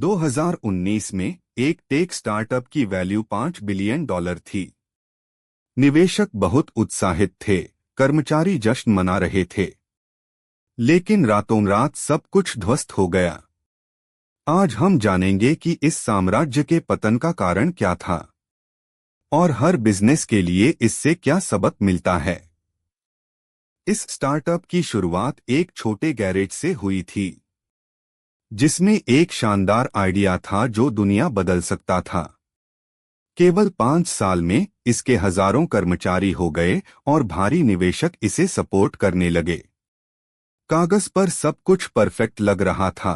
2019 में एक tech startup की वैल्यू $5 बिलियन थी। निवेशक बहुत उत्साहित थे, कर्मचारी जश्न मना रहे थे। लेकिन रातों रात सब कुछ ध्वस्त हो गया। आज हम जानेंगे कि इस साम्राज्य के पतन का कारण क्या था और हर बिजनेस के लिए इससे क्या सबक मिलता है। इस स्टार्टअप की शुरुआत एक छोटे गैरेज से हुई थी, जिसमें एक शानदार आइडिया था जो दुनिया बदल सकता था। केवल 5 साल में इसके हजारों कर्मचारी हो गए और भारी निवेशक इसे सपोर्ट करने लगे। कागज पर सब कुछ परफेक्ट लग रहा था,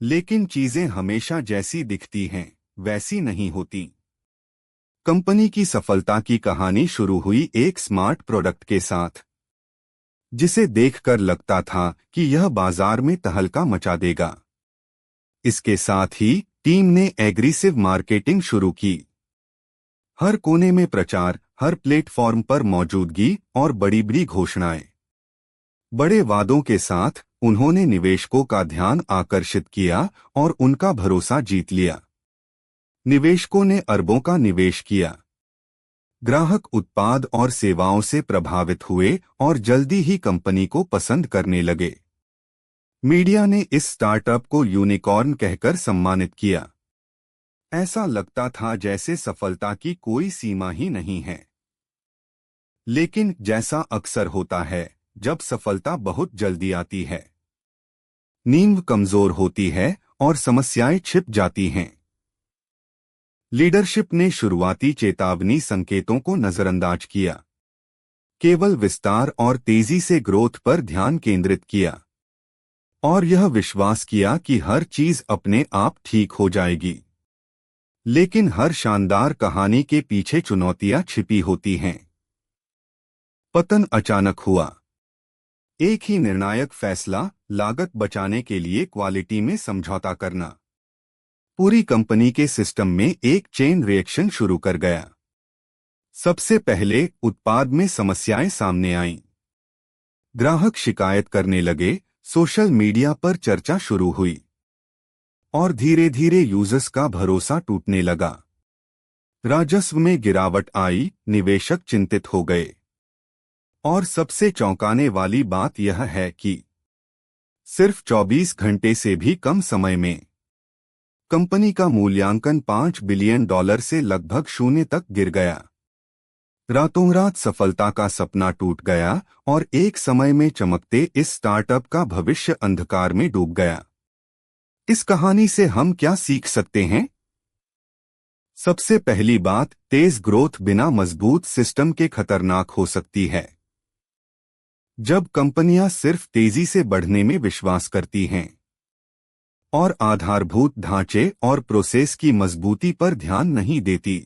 लेकिन चीजें हमेशा जैसी दिखती हैं वैसी नहीं होती। कंपनी की सफलता की कहानी शुरू हुई एक स्मार्ट प्रोडक्ट के साथ, जिसे देखकर लगता था कि यह बाजार में तहलका मचा देगा। इसके साथ ही टीम ने एग्रेसिव मार्केटिंग शुरू की। हर कोने में प्रचार, हर प्लेटफॉर्म पर मौजूदगी और बड़ी बड़ी घोषणाएं। बड़े वादों के साथ उन्होंने निवेशकों का ध्यान आकर्षित किया और उनका भरोसा जीत लिया। निवेशकों ने अरबों का निवेश किया। ग्राहक उत्पाद और सेवाओं से प्रभावित हुए और जल्दी ही कंपनी को पसंद करने लगे। मीडिया ने इस स्टार्टअप को यूनिकॉर्न कहकर सम्मानित किया। ऐसा लगता था जैसे सफलता की कोई सीमा ही नहीं है। लेकिन जैसा अक्सर होता है, जब सफलता बहुत जल्दी आती है, नींव कमजोर होती है और समस्याएं छिप जाती हैं। लीडरशिप ने शुरुआती चेतावनी संकेतों को नजरअंदाज किया, केवल विस्तार और तेजी से ग्रोथ पर ध्यान केंद्रित किया और यह विश्वास किया कि हर चीज अपने आप ठीक हो जाएगी। लेकिन हर शानदार कहानी के पीछे चुनौतियां छिपी होती हैं। पतन अचानक हुआ। एक ही निर्णायक फैसला, लागत बचाने के लिए क्वालिटी में समझौता करना, पूरी कंपनी के सिस्टम में एक चेन रिएक्शन शुरू कर गया। सबसे पहले उत्पाद में समस्याएं सामने आईं। ग्राहक शिकायत करने लगे, सोशल मीडिया पर चर्चा शुरू हुई और धीरे धीरे यूजर्स का भरोसा टूटने लगा। राजस्व में गिरावट आई, निवेशक चिंतित हो गए और सबसे चौंकाने वाली बात यह है कि सिर्फ 24 घंटे से भी कम समय में कंपनी का मूल्यांकन $5 बिलियन से लगभग 0 तक गिर गया। रातों रात सफलता का सपना टूट गया और एक समय में चमकते इस स्टार्टअप का भविष्य अंधकार में डूब गया। इस कहानी से हम क्या सीख सकते हैं? सबसे पहली बात, तेज ग्रोथ बिना मजबूत सिस्टम के खतरनाक हो सकती है। जब कंपनियां सिर्फ तेजी से बढ़ने में विश्वास करती हैं और आधारभूत ढांचे और प्रोसेस की मजबूती पर ध्यान नहीं देती,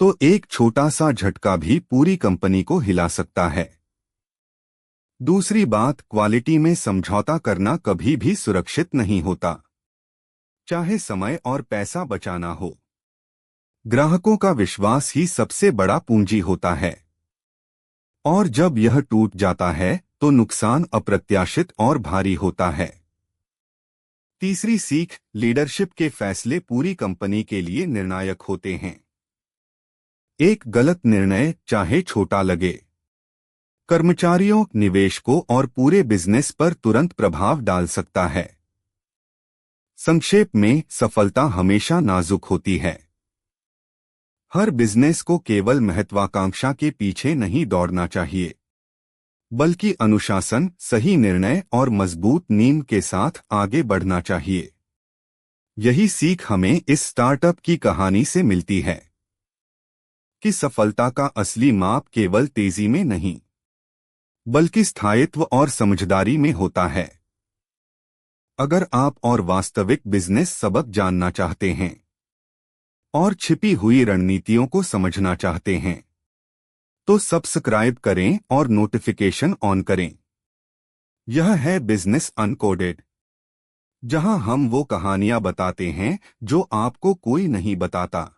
तो एक छोटा सा झटका भी पूरी कंपनी को हिला सकता है। दूसरी बात, क्वालिटी में समझौता करना कभी भी सुरक्षित नहीं होता, चाहे समय और पैसा बचाना हो। ग्राहकों का विश्वास ही सबसे बड़ा पूंजी होता है और जब यह टूट जाता है तो नुकसान अप्रत्याशित और भारी होता है। तीसरी सीख, लीडरशिप के फैसले पूरी कंपनी के लिए निर्णायक होते हैं। एक गलत निर्णय, चाहे छोटा लगे, कर्मचारियों, निवेशकों और पूरे बिजनेस पर तुरंत प्रभाव डाल सकता है। संक्षेप में, सफलता हमेशा नाजुक होती है। हर बिजनेस को केवल महत्वाकांक्षा के पीछे नहीं दौड़ना चाहिए, बल्कि अनुशासन, सही निर्णय और मजबूत नींव के साथ आगे बढ़ना चाहिए। यही सीख हमें इस स्टार्टअप की कहानी से मिलती है कि सफलता का असली माप केवल तेजी में नहीं, बल्कि स्थायित्व और समझदारी में होता है। अगर आप और वास्तविक बिजनेस सबक जानना चाहते हैं और छिपी हुई रणनीतियों को समझना चाहते हैं, तो सब्सक्राइब करें और नोटिफिकेशन ऑन करें। यह है बिजनेस अनकोडेड, जहां हम वो कहानियां बताते हैं जो आपको कोई नहीं बताता।